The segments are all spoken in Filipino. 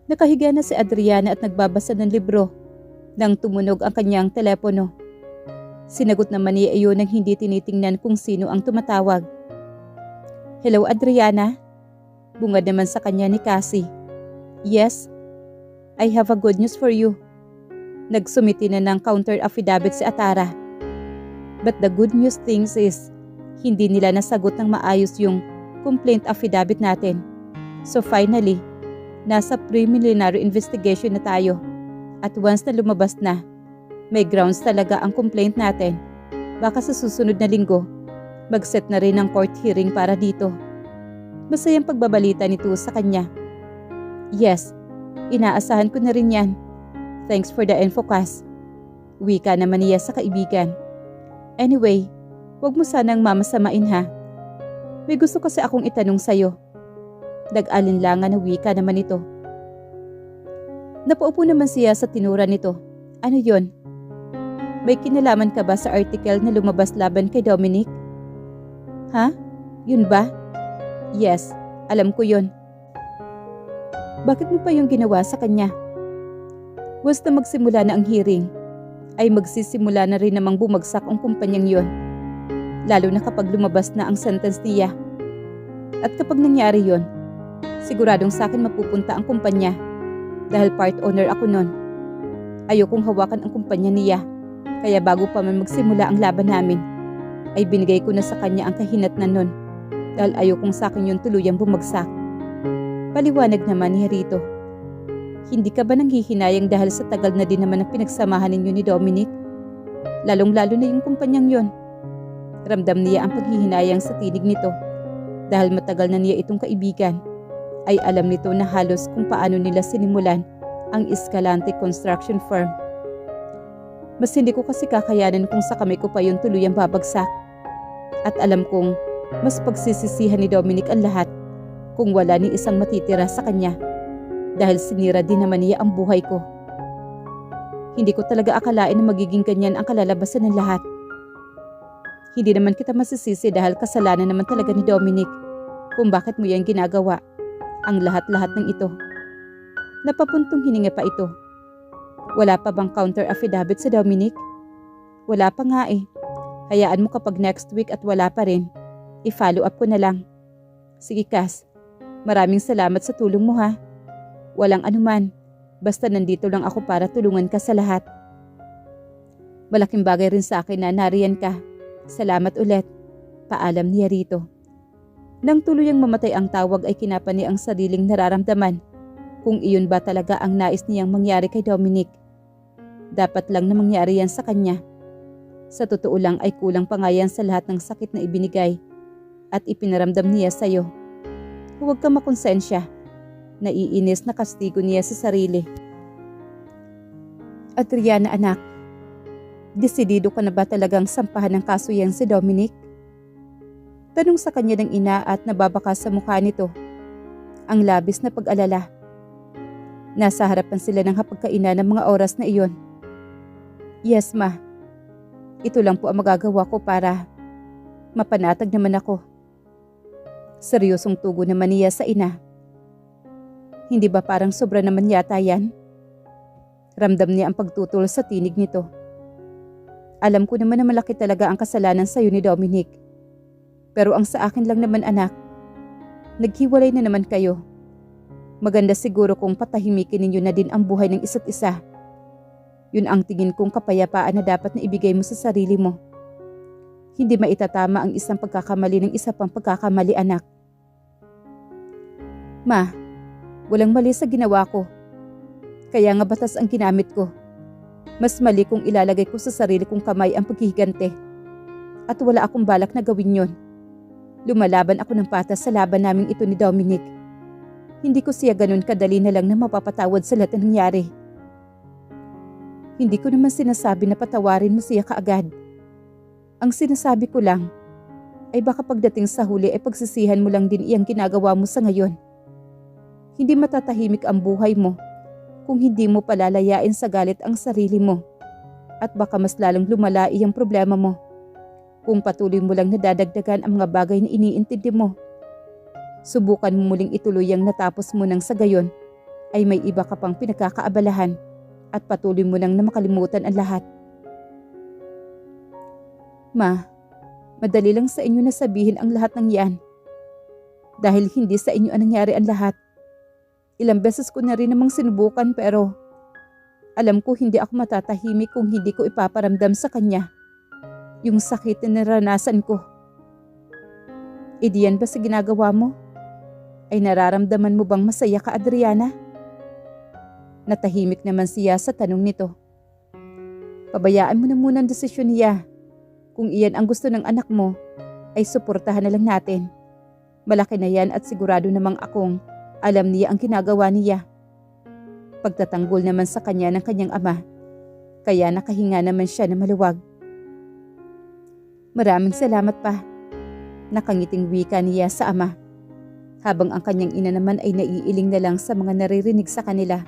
Nakahiga na si Adriana at nagbabasa ng libro nang tumunog ang kanyang telepono. Sinagot naman niya iyon nang hindi tinitingnan kung sino ang tumatawag. "Hello Adriana?" Bungad naman sa kanya ni Cassie. "Yes, I have a good news for you." Nagsumiti na ng counter affidavit si Atara. But the good news things is, hindi nila nasagot ng maayos yung complaint affidavit natin. So finally, nasa preliminary investigation na tayo. At once na lumabas na, may grounds talaga ang complaint natin. Baka sa susunod na linggo, mag-set na rin ang court hearing para dito. Masayang pagbabalita nito sa kanya. "Yes, inaasahan ko na rin yan. Thanks for the info, Cass." Wika naman niya sa kaibigan. "Anyway, wag mo sanang mamasamain ha. May gusto kasi akong itanong sa'yo." Nag-alinlangan na wika naman ito. Napaupo naman siya sa tinura nito. "Ano yon? May kinalaman ka ba sa article na lumabas laban kay Dominic?" "Ha? Yun ba?" "Yes, alam ko yun." "Bakit mo pa yung ginawa sa kanya?" "Once na magsimula na ang hearing, ay magsisimula na rin namang bumagsak ang kumpanyang yon. Lalo na kapag lumabas na ang sentence niya. At kapag nangyari yon, siguradong sa akin mapupunta ang kumpanya dahil part owner ako nun. Ayokong hawakan ang kumpanya niya, kaya bago pa man magsimula ang laban namin, ay binigay ko na sa kanya ang kahinatnan nun dahil ayokong sa akin yun tuluyang bumagsak." Paliwanag naman ni Rito. "Hindi ka ba nanghihinayang dahil sa tagal na din naman ang pinagsamahan ninyo ni Dominic? Lalong-lalo na yung kumpanyang yon." Ramdam niya ang paghihinayang sa tinig nito dahil matagal na niya itong kaibigan. Ay alam nito na halos kung paano nila sinimulan ang Escalante Construction Firm. "Mas hindi ko kasi kakayanan kung sa kamay ko pa yun tuluyang babagsak. At alam kong mas pagsisisihan ni Dominic ang lahat kung wala ni isang matitira sa kanya. Dahil sinira din naman niya ang buhay ko. Hindi ko talaga akalain na magiging ganyan ang kalalabasan ng lahat. Hindi naman kita masisisi dahil kasalanan naman talaga ni Dominic kung bakit mo yan ginagawa. Ang lahat-lahat ng ito." Napapuntong hininga pa ito. "Wala pa bang counter affidavit sa Dominic?" "Wala pa nga eh. Hayaan mo kapag next week at wala pa rin, i-follow up ko na lang." "Sige Cass, maraming salamat sa tulong mo ha." "Walang anuman, basta nandito lang ako para tulungan ka sa lahat." "Malaking bagay rin sa akin na nariyan ka. Salamat ulit." Paalam niya rito. Nang tuluyang mamatay ang tawag ay kinapa niya ang sariling nararamdaman kung iyon ba talaga ang nais niyang mangyari kay Dominic. Dapat lang na mangyari yan sa kanya. Sa totoo lang ay kulang pa nga yan sa lahat ng sakit na ibinigay at ipinaramdam niya sa'yo. Huwag ka makonsensya. Naiinis na kastigo niya sa sarili. "Adriana anak, desidido ka na ba talagang sampahan ng kaso yan si Dominic?" Tanong sa kanya ng ina at nababakas sa mukha nito ang labis na pag-alala. Nasa harapan sila ng hapagkainan ng mga oras na iyon. "Yes ma, ito lang po ang magagawa ko para mapanatag naman ako." Seryosong tugon naman niya sa ina. "Hindi ba parang sobra naman yata yan?" Ramdam niya ang pagtutol sa tinig nito. "Alam ko naman na malaki talaga ang kasalanan sa'yo ni Dominic. Pero ang sa akin lang naman anak, naghiwalay na naman kayo. Maganda siguro kung patahimikin ninyo na din ang buhay ng isa't isa. Yun ang tingin kong kapayapaan na dapat na ibigay mo sa sarili mo. Hindi maitatama ang isang pagkakamali ng isa pang pagkakamali anak." "Ma, walang mali sa ginawa ko. Kaya nga batas ang ginamit ko. Mas mali kung ilalagay ko sa sarili kong kamay ang paghihigante. At wala akong balak na gawin yon. Lumalaban ako ng patas sa laban naming ito ni Dominic. Hindi ko siya ganun kadali na lang na mapapatawad sa lahat ng nangyari. Hindi ko naman sinasabi na patawarin mo siya kaagad. Ang sinasabi ko lang ay baka pagdating sa huli ay pagsisihan mo lang din iyang ginagawa mo sa ngayon. Hindi matatahimik ang buhay mo kung hindi mo palalayain sa galit ang sarili mo. At baka mas lalong lumala iyang problema mo kung patuloy mo lang nadadagdagan ang mga bagay na iniintindi mo. Subukan mo muling ituloy ang natapos mo nang sa gayon ay may iba ka pang pinagkakaabalahan at patuloy mo nang na makalimutan ang lahat. Ma, madali lang sa inyo na sabihin ang lahat ng yan. Dahil hindi sa inyo ang nangyari ang lahat. Ilang beses ko na rin namang sinubukan pero alam ko hindi ako matatahimik kung hindi ko ipaparamdam sa kanya yung sakit na naranasan ko. E diyan ba sa ginagawa mo? Ay nararamdaman mo bang masaya ka, Adriana? Natahimik naman siya sa tanong nito. Pabayaan mo na muna ang desisyon niya. Kung iyan ang gusto ng anak mo, ay suportahan na lang natin. Malaki na yan at sigurado namang akong alam niya ang ginagawa niya. Pagtatanggol naman sa kanya ng kanyang ama, kaya nakahinga naman siya na maluwag. Maraming salamat pa. Nakangiting wika niya sa ama, habang ang kanyang ina naman ay naiiling na lang sa mga naririnig sa kanila.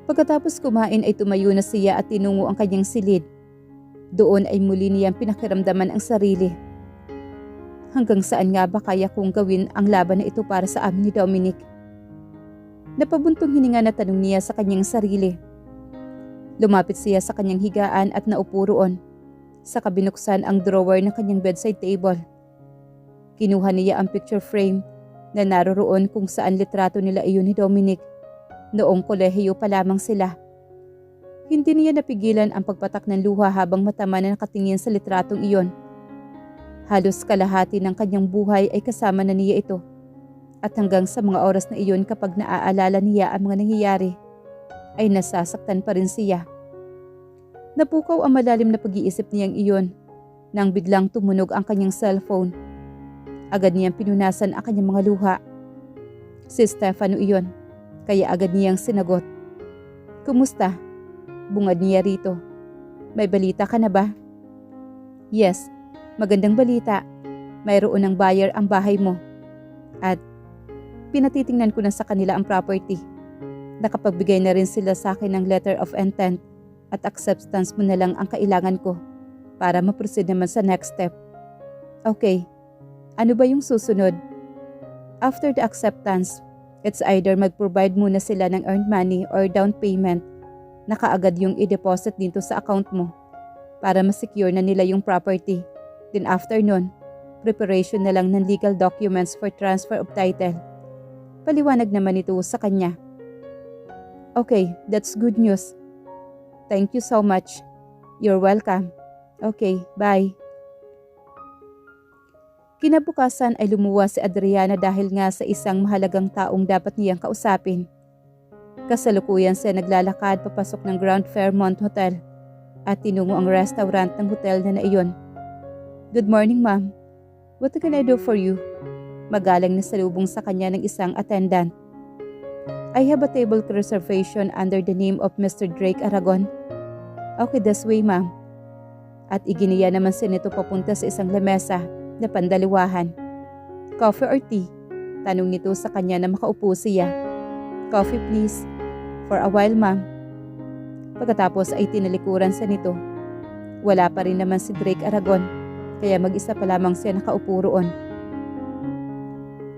Pagkatapos kumain ay tumayo na siya at tinungo ang kanyang silid. Doon ay muli niyang pinakiramdaman ang sarili. Hanggang saan nga ba kaya kong gawin ang laban na ito para sa amin ni Dominic? Napabuntong hininga na tanong niya sa kanyang sarili. Lumapit siya sa kanyang higaan at naupo roon. Saka binuksan ang drawer ng kanyang bedside table. Kinuha niya ang picture frame na naroroon kung saan litrato nila iyon ni Dominic. Noong kolehiyo pa lamang sila. Hindi niya napigilan ang pagpatak ng luha habang matama na nakatingin sa litratong iyon. Halos kalahati ng kanyang buhay ay kasama na niya ito. At hanggang sa mga oras na iyon kapag naaalala niya ang mga nangyayari, ay nasasaktan pa rin siya. Napukaw ang malalim na pag-iisip niyang iyon nang biglang tumunog ang kanyang cellphone. Agad niyang pinunasan ang kanyang mga luha. Si Stefano iyon. Kaya agad niyang sinagot. Kumusta? Bungad niya rito. May balita ka na ba? Yes, magandang balita. Mayroon ng buyer ang bahay mo. At pinatitingnan ko na sa kanila ang property. Nakapagbigay na rin sila sa akin ng letter of intent at acceptance mo na lang ang kailangan ko para ma-proceed naman sa next step. Okay, ano ba yung susunod? After the acceptance, it's either mag-provide muna sila ng earned money or down payment na kaagad yung i-deposit dito sa account mo para ma-secure na nila yung property. Then after nun, preparation na lang ng legal documents for transfer of title. Paliwanag naman ito sa kanya. Okay, that's good news. Thank you so much. You're welcome. Okay, bye. Kinabukasan ay lumuwa si Adriana dahil nga sa isang mahalagang taong dapat niyang kausapin. Kasalukuyan siya naglalakad papasok ng Grand Fairmont Hotel at tinungo ang restaurant ng hotel na iyon. Good morning, ma'am. What can I do for you? Magalang na salubong sa kanya ng isang attendant. I have a table reservation under the name of Mr. Drake Aragon. Okay, this way, ma'am. At iginiya naman siya nito papunta sa isang lamesa na pandaliwahan. Coffee or tea? Tanong nito sa kanya na makaupo siya. Coffee please. For a while, ma'am. Pagkatapos ay tinalikuran siya nito. Wala pa rin naman si Drake Aragon, kaya mag-isa pa lamang siya nakaupo roon.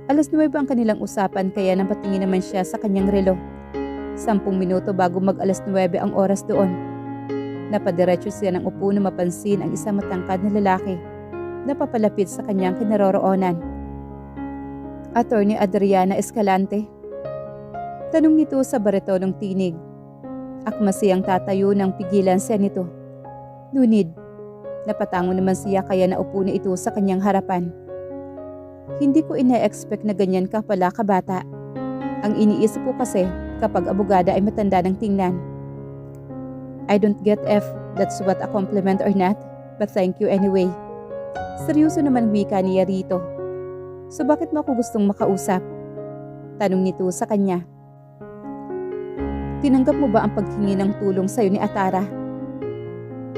9:00 ang kanilang usapan kaya napatingin naman siya sa kanyang relo. 10 minuto bago mag-9:00 ang oras doon. Napadiretso siya ng upo na mapansin ang isang matangkad na lalaki na papalapit sa kanyang kinaroroonan. Attorney Adriana Escalante? Tanong nito sa baritonong tinig. Akma siyang tatayo nang pigilan siya nito. No need. Napatango naman siya kaya naupo na ito sa kanyang harapan. Hindi ko ina-expect na ganyan ka pala kabata. Ang iniisip ko kasi kapag abogada ay matanda ng tingnan. I don't get if that's what a compliment or not, but thank you anyway. Seryoso naman wika niya rito. So bakit mo ako gustong makausap? Tanong nito sa kanya. Tinanggap mo ba ang paghingi ng tulong sa'yo ni Atara?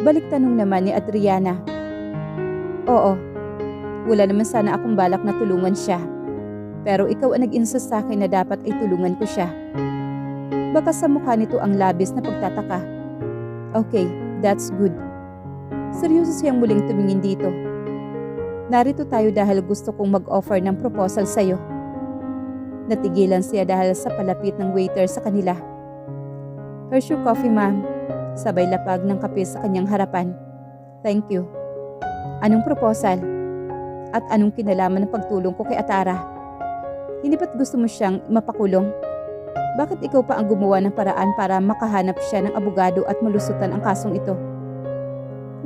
Balik tanong naman ni Adriana. Oo. Wala naman sana akong balak na tulungan siya. Pero ikaw ang nag-insist sa akin na dapat ay tulungan ko siya. Baka sa mukha nito ang labis na pagtataka. Okay, that's good. Seryoso siyang muling tumingin dito. Narito tayo dahil gusto kong mag-offer ng proposal sa'yo. Natigilan siya dahil sa palapit ng waiter sa kanila. "Here's your coffee, ma'am." Sabay lapag ng kape sa kanyang harapan. "Thank you." "Anong proposal? At anong kinalaman ng pagtulong ko kay Atara? Hindi ba't gusto mo siyang mapakulong? Bakit ikaw pa ang gumawa ng paraan para makahanap siya ng abogado at malusutan ang kasong ito?"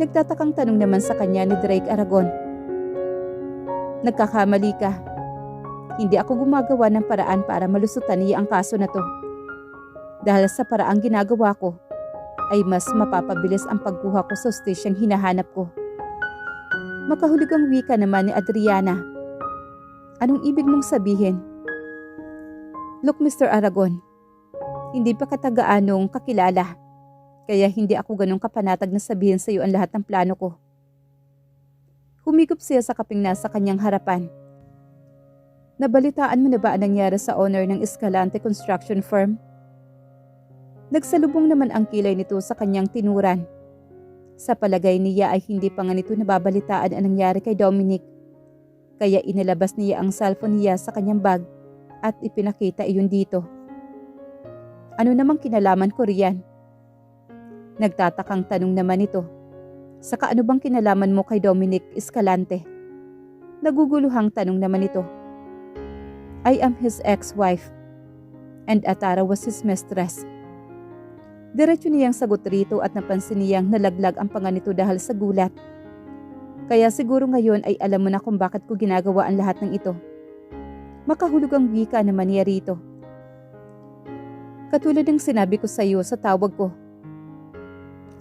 Nagtatakang tanong naman sa kanya ni Drake Aragon. "Nagkakamali ka. Hindi ako gumagawa ng paraan para malusutan niya ang kaso na to. Dahil sa paraang ginagawa ko, ay mas mapapabilis ang pagkuha ko sa hustisyang hinahanap ko." Makahulog ang wika naman ni Adriana. "Anong ibig mong sabihin?" "Look, Mr. Aragon, hindi pa katagaanong kakilala, kaya hindi ako ganong kapanatag na sabihin sa iyo ang lahat ng plano ko." Humigop siya sa kaping nasa kanyang harapan. "Nabalitaan mo na ba ang nangyari sa owner ng Escalante Construction Firm?" Nagsalubong naman ang kilay nito sa kanyang tinuran. Sa palagay niya ay hindi pa nga nito nababalitaan ang nangyari kay Dominic, kaya inilabas niya ang cellphone niya sa kanyang bag at ipinakita iyon dito. "Ano namang kinalaman ko riyan?" Nagtatakang tanong naman ito. "Saka ano bang kinalaman mo kay Dominic Escalante?" Naguguluhang tanong naman ito. "I am his ex-wife, and Atara was his mistress." Diretso niyang sagot rito at napansin niyang nalaglag ang panga nito dahil sa gulat. "Kaya siguro ngayon ay alam mo na kung bakit ko ginagawa ang lahat ng ito." Makahulog ang wika naman niya rito. "Katulad ng sinabi ko sa iyo sa tawag ko,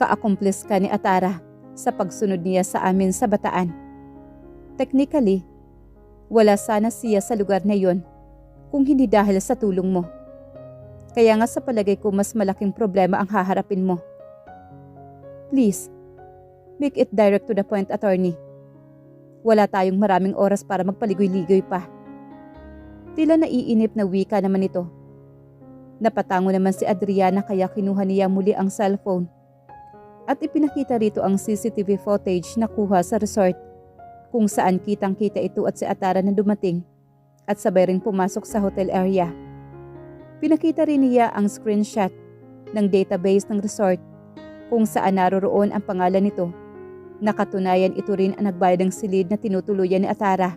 ka-accomplice ka ni Atara sa pagsunod niya sa amin sa Bataan. Technically, wala sana siya sa lugar na yon kung hindi dahil sa tulong mo. Kaya nga sa palagay ko mas malaking problema ang haharapin mo. Please, make it direct to the point, attorney. Wala tayong maraming oras para magpaligoy-ligoy pa." Tila naiinip na wika naman ito. Napatango naman si Adriana kaya kinuha niya muli ang cellphone at ipinakita rito ang CCTV footage na kuha sa resort kung saan kitang-kita ito at si Atara na dumating at sabay rin pumasok sa hotel area. Pinakita rin niya ang screenshot ng database ng resort kung saan naroroon ang pangalan nito. Nakatunayan ito rin ang nagbayad ng silid na tinutuluyan ni Atara.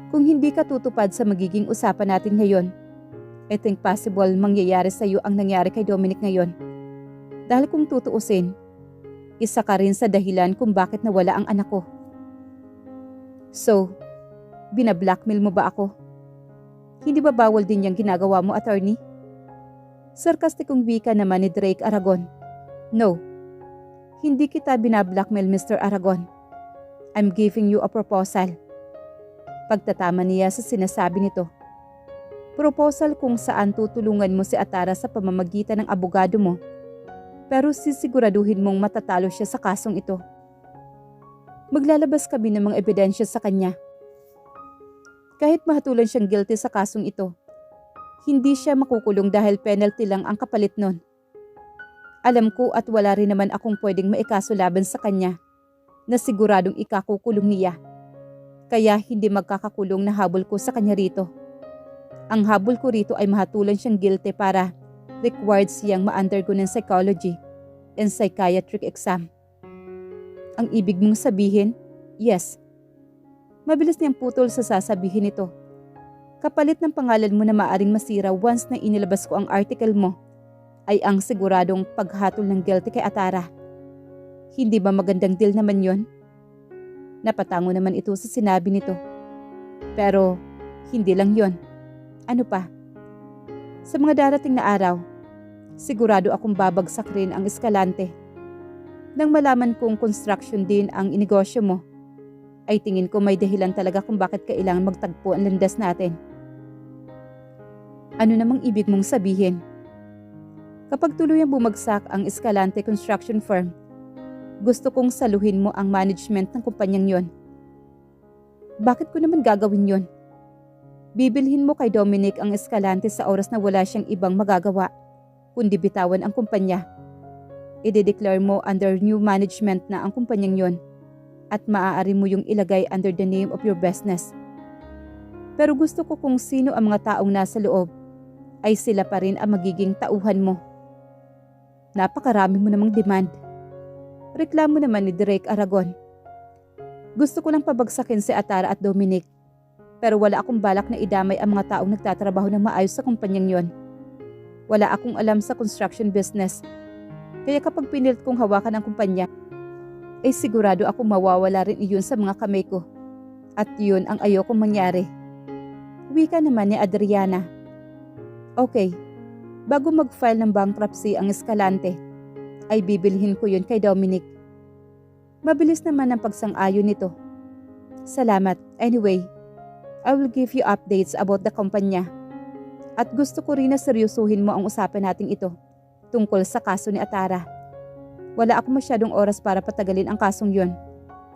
"Kung hindi ka tutupad sa magiging usapan natin ngayon, I think possible mangyayari sa iyo ang nangyari kay Dominic ngayon. Dahil kung tutuusin, isa ka rin sa dahilan kung bakit nawala ang anak ko." "So, binablackmail mo ba ako? Hindi ba bawal din yung ginagawa mo, attorney?" Sarkastikong wika naman ni Drake Aragon. "No, hindi kita binablackmail, Mr. Aragon. I'm giving you a proposal." Pagtatama niya sa sinasabi nito. Proposal kung saan tutulungan mo si Atara sa pamamagitan ng abogado mo, pero sisiguraduhin mong matatalo siya sa kasong ito. Maglalabas kami ng mga ebidensya sa kanya. Kahit mahatulan siyang guilty sa kasong ito, hindi siya makukulong dahil penalty lang ang kapalit nun. Alam ko at wala rin naman akong pwedeng maikaso laban sa kanya na siguradong ikakukulong niya. Kaya hindi magkakakulong na habol ko sa kanya rito. Ang habol ko rito ay mahatulan siyang guilty para required siyang ma-undergo ng psychology and psychiatric exam. Ang ibig mong sabihin? Yes. Mabilis niyang putol sa sasabihin nito. Kapalit ng pangalan mo na maaring masira once na inilabas ko ang article mo, ay ang siguradong paghatol ng guilty kay Atara. Hindi ba magandang deal naman yon? Napatango naman ito sa sinabi nito. Pero hindi lang yon. Ano pa? Sa mga darating na araw, sigurado akong babagsak rin ang Escalante. Nang malaman kong construction din ang inegosyo mo, ay tingin ko may dahilan talaga kung bakit kailangan magtagpo ang landas natin. Ano namang ibig mong sabihin? Kapag tuluyang bumagsak ang Escalante Construction Firm, gusto kong saluhin mo ang management ng kumpanyang yon. Bakit ko naman gagawin yon? Bibilhin mo kay Dominic ang Escalante sa oras na wala siyang ibang magagawa, kundi bitawan ang kumpanya. I-declare mo under new management na ang kumpanyang yon at maaari mo yung ilagay under the name of your business. Pero gusto ko kung sino ang mga taong nasa loob, ay sila pa rin ang magiging tauhan mo. Napakarami mo namang demand. Reklamo naman ni Drake Aragon. Gusto ko lang pabagsakin si Atara at Dominic, pero wala akong balak na idamay ang mga taong nagtatrabaho ng maayos sa kumpanyang yon. Wala akong alam sa construction business, kaya kapag pinilit kong hawakan ang kumpanya, ay sigurado akong mawawala rin iyon sa mga kamay ko. At yun ang ayokong mangyari. Wika naman ni Adriana. Okay, bago mag-file ng bankruptcy ang Escalante, ay bibilhin ko yun kay Dominic. Mabilis naman ang pagsang-ayon nito. Salamat. Anyway, I will give you updates about the kumpanya. At gusto ko rin na seryosuhin mo ang usapan nating ito tungkol sa kaso ni Atara. Wala akong masyadong oras para patagalin ang kasong yon,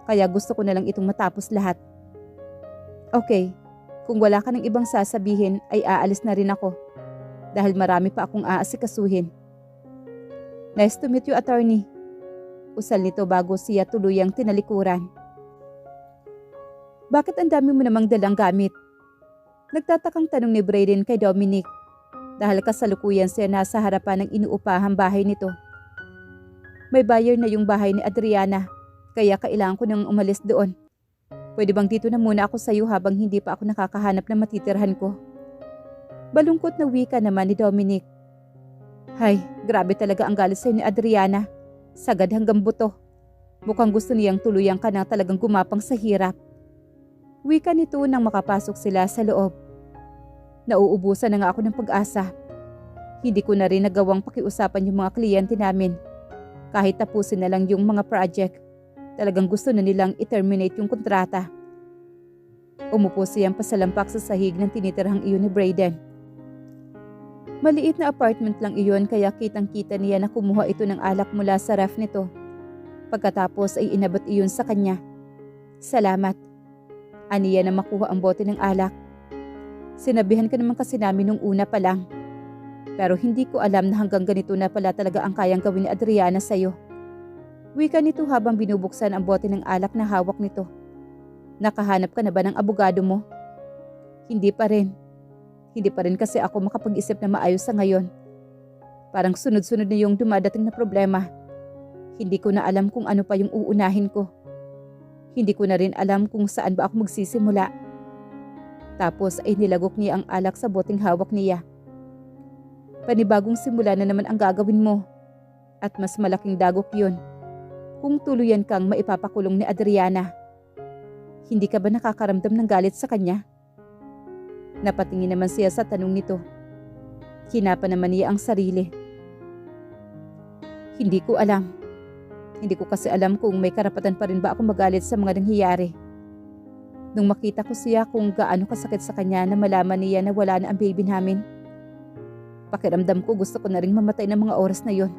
kaya gusto ko na lang itong matapos lahat. Okay, kung wala ka ng ibang sasabihin ay aalis na rin ako dahil marami pa akong aasikasuhin. Nice to meet you, attorney. Usal nito bago siya tuluyang tinalikuran. Bakit ang dami mo namang dalang gamit? Nagtatakang tanong ni Brayden kay Dominic dahil kasalukuyan siya nasa harapan ng inuupahang bahay nito. May buyer na yung bahay ni Adriana, kaya kailangan ko nang umalis doon. Pwede bang dito na muna ako sa iyo habang hindi pa ako nakakahanap ng matitirhan ko? Balungkot na wika naman ni Dominic. Hay, grabe talaga ang galit sa'yo ni Adriana. Sagad hanggang buto. Mukhang gusto niyang tuluyan ka na talagang gumapang sa hirap. Wika nito nang makapasok sila sa loob. Nauubusan na nga ako ng pag-asa. Hindi ko na rin nagawang pakiusapan yung mga kliyente namin. Kahit tapusin na lang yung mga project, talagang gusto na nilang i-terminate yung kontrata. Umupo siyang pasalampak sa sahig ng tinitirhang iyon ni Brayden. Maliit na apartment lang iyon kaya kitang-kita niya na kumuha ito ng alak mula sa ref nito. Pagkatapos ay inabot iyon sa kanya. Salamat. Aniya na makuha ang bote ng alak. Sinabihan ka naman kasi namin nung una pa lang. Pero hindi ko alam na hanggang ganito na pala talaga ang kayang gawin ni Adriana sa'yo. Wika nito habang binubuksan ang bote ng alak na hawak nito. Nakahanap ka na ba ng abogado mo? Hindi pa rin. Hindi pa rin kasi ako makapag-isip na maayos sa ngayon. Parang sunod-sunod na yung dumadating na problema. Hindi ko na alam kung ano pa yung uunahin ko. Hindi ko na rin alam kung saan ba ako magsisimula. Tapos ay nilagok niya ang alak sa boteng hawak niya. Panibagong simula na naman ang gagawin mo. At mas malaking dagok yun kung tuluyan kang maipapakulong ni Adriana. Hindi ka ba nakakaramdam ng galit sa kanya? Napatingin naman siya sa tanong nito. Hinapa naman niya ang sarili. Hindi ko alam. Hindi ko kasi alam kung may karapatan pa rin ba ako magalit sa mga nangyayari. Nung makita ko siya kung gaano kasakit sa kanya na malaman niya na wala na ang baby namin. Pakiramdam ko gusto ko na rin mamatay ng mga oras na yon.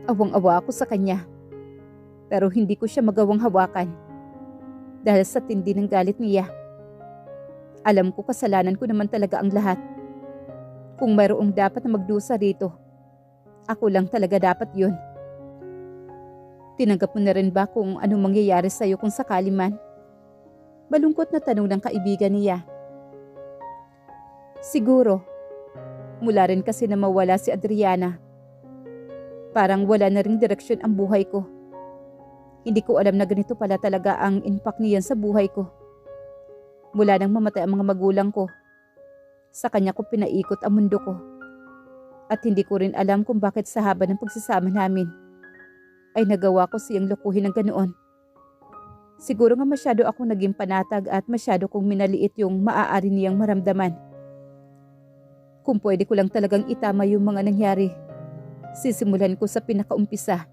Awang-awa ako sa kanya. Pero hindi ko siya magawang hawakan. Dahil sa tindi ng galit niya. Alam ko kasalanan ko naman talaga ang lahat. Kung mayroong dapat na magdusa rito, ako lang talaga dapat yun. Tinanggap mo na rin ba kung anong mangyayari sa'yo kung sakali man? Balungkot na tanong ng kaibigan niya. Siguro. Mula rin kasi na mawala si Adriana. Parang wala na ring direksyon ang buhay ko. Hindi ko alam na ganito pala talaga ang impact niyan sa buhay ko. Mula nang mamatay ang mga magulang ko, sa kanya ko pinaikot ang mundo ko. At hindi ko rin alam kung bakit sa haba ng pagsasama namin ay nagawa ko siyang lukuhin ng ganoon. Siguro nga masyado akong naging panatag at masyado kong minaliit yung maaari niyang maramdaman. Kung pwede ko lang talagang itama yung mga nangyari, sisimulan ko sa pinakaumpisa.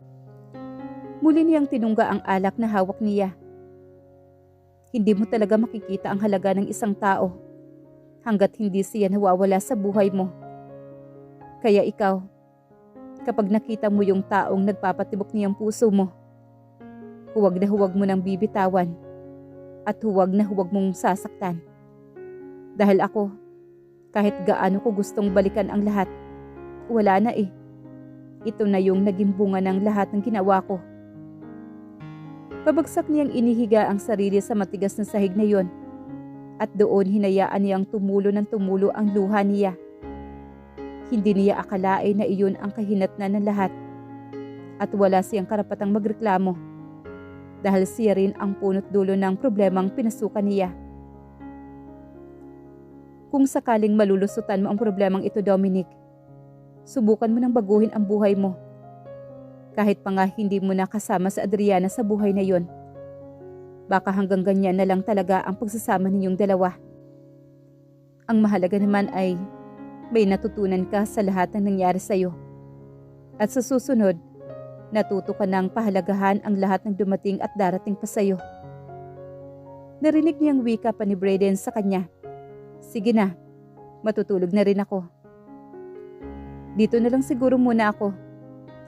Muli niyang tinungga ang alak na hawak niya. Hindi mo talaga makikita ang halaga ng isang tao hanggat hindi siya nawawala sa buhay mo. Kaya ikaw, kapag nakita mo yung taong nagpapatibok niyang puso mo, huwag na huwag mo nang bibitawan at huwag na huwag mong sasaktan. Dahil ako, kahit gaano ko gustong balikan ang lahat, wala na eh. Ito na yung naging bunga ng lahat ng ginawa ko. Pabagsak niyang inihiga ang sarili sa matigas na sahig na yon At doon hinayaan niyang tumulo ng tumulo ang luha niya. Hindi niya akalain na iyon ang kahinatnan ng lahat. At wala siyang karapatang magreklamo. Dahil siya rin ang punot dulo ng problemang pinasukan niya. Kung sakaling malulusutan mo ang problemang ito, Dominic, subukan mo nang baguhin ang buhay mo. Kahit pa nga hindi mo na kasama sa Adriana sa buhay na yon. Baka hanggang ganyan na lang talaga ang pagsasama ninyong dalawa. Ang mahalaga naman ay may natutunan ka sa lahat ng nangyari sa iyo. At sa susunod, natuto ka ng pahalagahan ang lahat ng dumating at darating pa sa iyo. Narinig niyang wika pa ni Brayden sa kanya. Sige na, matutulog na rin ako. Dito na lang siguro muna ako.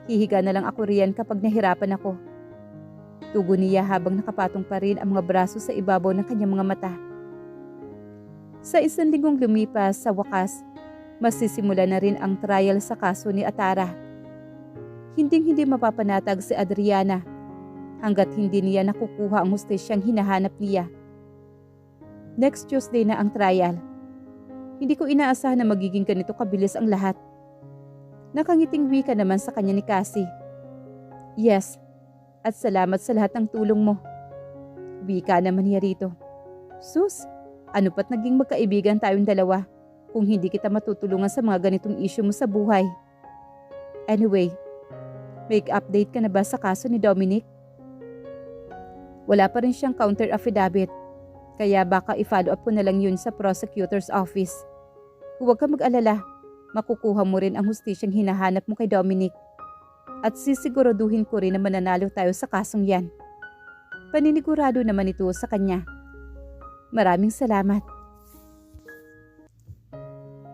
Hihiga na lang ako riyan kapag nahirapan ako. Tugon niya habang nakapatong pa rin ang mga braso sa ibabaw ng kanyang mga mata. Sa 1 linggong lumipas, sa wakas, masisimula na rin ang trial sa kaso ni Atara. Hinding-hindi mapapanatag si Adriana hanggat hindi niya nakukuha ang hustisyang hinahanap niya. Next Tuesday na ang trial. Hindi ko inaasahan na magiging ganito kabilis ang lahat. Nakangiting wika naman sa kanya ni Cassie. Yes, at salamat sa lahat ng tulong mo. Wika naman niya rito. Sus, ano pa't naging magkaibigan tayong dalawa kung hindi kita matutulungan sa mga ganitong issue mo sa buhay. Anyway, may update ka na ba sa kaso ni Dominic? Wala pa rin siyang counter affidavit, kaya baka i-follow up ko na lang yun sa prosecutor's office. Huwag ka mag-alala. Makukuha mo rin ang hustisyang hinahanap mo kay Dominic. At sisiguraduhin ko rin na mananalo tayo sa kasong yan. Paninigurado naman ito sa kanya. Maraming salamat.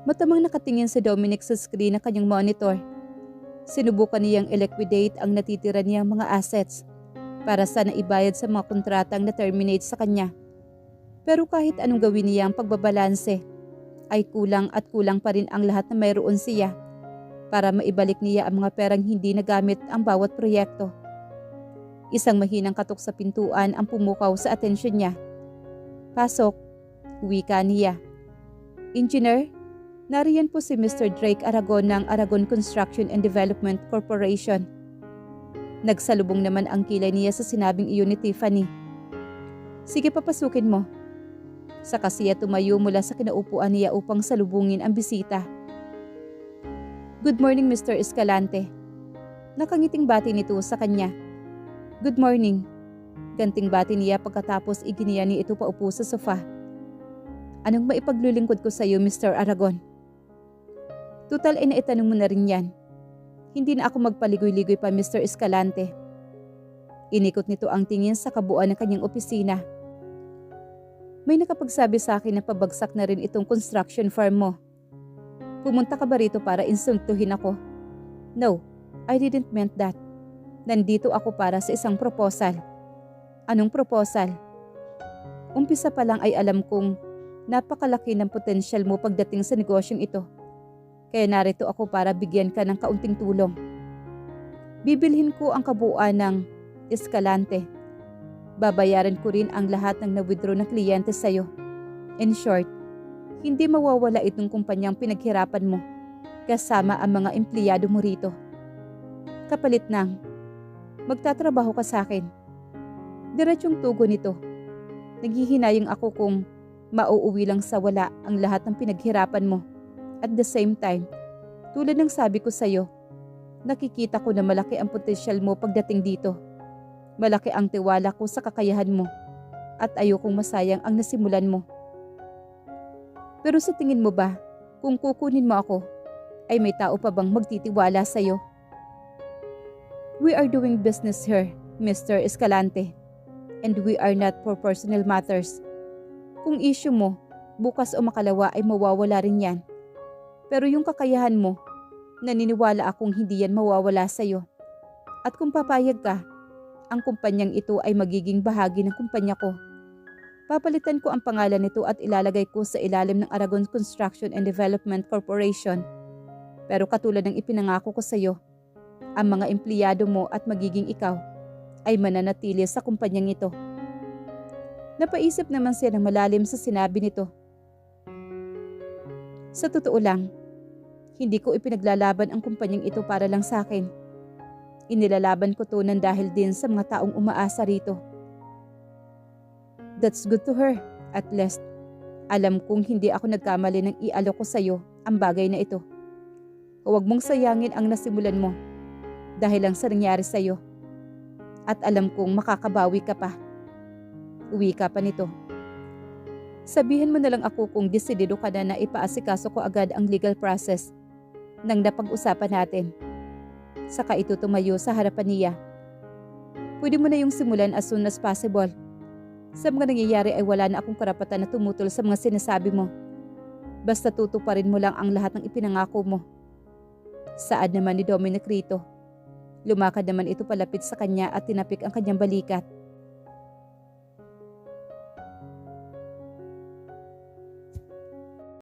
Matamang nakatingin si Dominic sa screen ng kanyang monitor. Sinubukan niyang i-liquidate ang natitira niyang mga assets para sana ibayad sa mga kontratang na-terminate sa kanya. Pero kahit anong gawin niya ang pagbabalanse, ay kulang at kulang pa rin ang lahat na mayroon siya para maibalik niya ang mga perang hindi nagamit ang bawat proyekto. Isang mahinang katok sa pintuan ang pumukaw sa atensyon niya. Pasok, wika niya. Engineer, nariyan po si Mr. Drake Aragon ng Aragon Construction and Development Corporation. Nagsalubong naman ang kilay niya sa sinabing iyon ni Tiffany. Sige, papasukin mo. Saka siya tumayo mula sa kinaupuan niya upang salubungin ang bisita. Good morning, Mr. Escalante. Nakangiting bati nito sa kanya. Good morning. Ganting bati niya pagkatapos iginiya niya ito paupo sa sofa. Anong maipaglulingkod ko sa iyo, Mr. Aragon? Tutal ay naitanong mo na rin yan. Hindi na ako magpaligoy-ligoy pa, Mr. Escalante. Inikot nito ang tingin sa kabuuan ng kanyang opisina. May nakapagsabi sa akin na pabagsak na rin itong construction firm mo. Pumunta ka ba rito para insultuhin ako? No, I didn't meant that. Nandito ako para sa isang proposal. Anong proposal? Umpisa pa lang ay alam kong napakalaki ng potensyal mo pagdating sa negosyong ito. Kaya narito ako para bigyan ka ng kaunting tulong. Bibilhin ko ang kabuuan ng Escalante. Babayaran ko rin ang lahat ng na-withdraw na kliyente sa'yo. In short, hindi mawawala itong kumpanyang pinaghirapan mo kasama ang mga empleyado mo rito. Kapalit ng, magtatrabaho ka sa akin. Diretsyong tugon nito. Naghihinayang ako kung mauuwi lang sa wala ang lahat ng pinaghirapan mo. At the same time, tulad ng sabi ko sa'yo, nakikita ko na malaki ang potensyal mo pagdating dito. Malaki ang tiwala ko sa kakayahan mo at ayokong masayang ang nasimulan mo. Pero sa tingin mo ba, kung kukunin mo ako, ay may tao pa bang magtitiwala sa'yo? We are doing business here, Mr. Escalante, and we are not for personal matters. Kung issue mo, bukas o makalawa ay mawawala rin yan. Pero yung kakayahan mo, naniniwala akong hindi yan mawawala sa'yo. At kung papayag ka, ang kumpanyang ito ay magiging bahagi ng kumpanya ko. Papalitan ko ang pangalan nito at ilalagay ko sa ilalim ng Aragon Construction and Development Corporation. Pero katulad ng ipinangako ko sa iyo, ang mga empleyado mo at magiging ikaw ay mananatili sa kumpanyang ito. Napaisip naman siya ng malalim sa sinabi nito. Sa totoo lang, hindi ko ipinaglalaban ang kumpanyang ito para lang sa akin. Inilalaban ko to nang dahil din sa mga taong umaasa rito. That's good to her. At least, alam kong hindi ako nagkamali nang ialok ko sa'yo ang bagay na ito. Huwag mong sayangin ang nasimulan mo dahil lang sa nangyari sa'yo. At alam kong makakabawi ka pa. Uwi ka pa nito. Sabihin mo na lang ako kung desidido ka na ipaasikaso ko agad ang legal process nang napag-usapan natin. Saka ito tumayo sa harapan niya. Pwede mo na yung simulan as soon as possible. Sa mga nangyayari ay wala na akong karapatan na tumutol sa mga sinasabi mo. Basta tutuparin mo lang ang lahat ng ipinangako mo. Saad naman ni Dominic rito. Lumakad naman ito palapit sa kanya at tinapik ang kanyang balikat.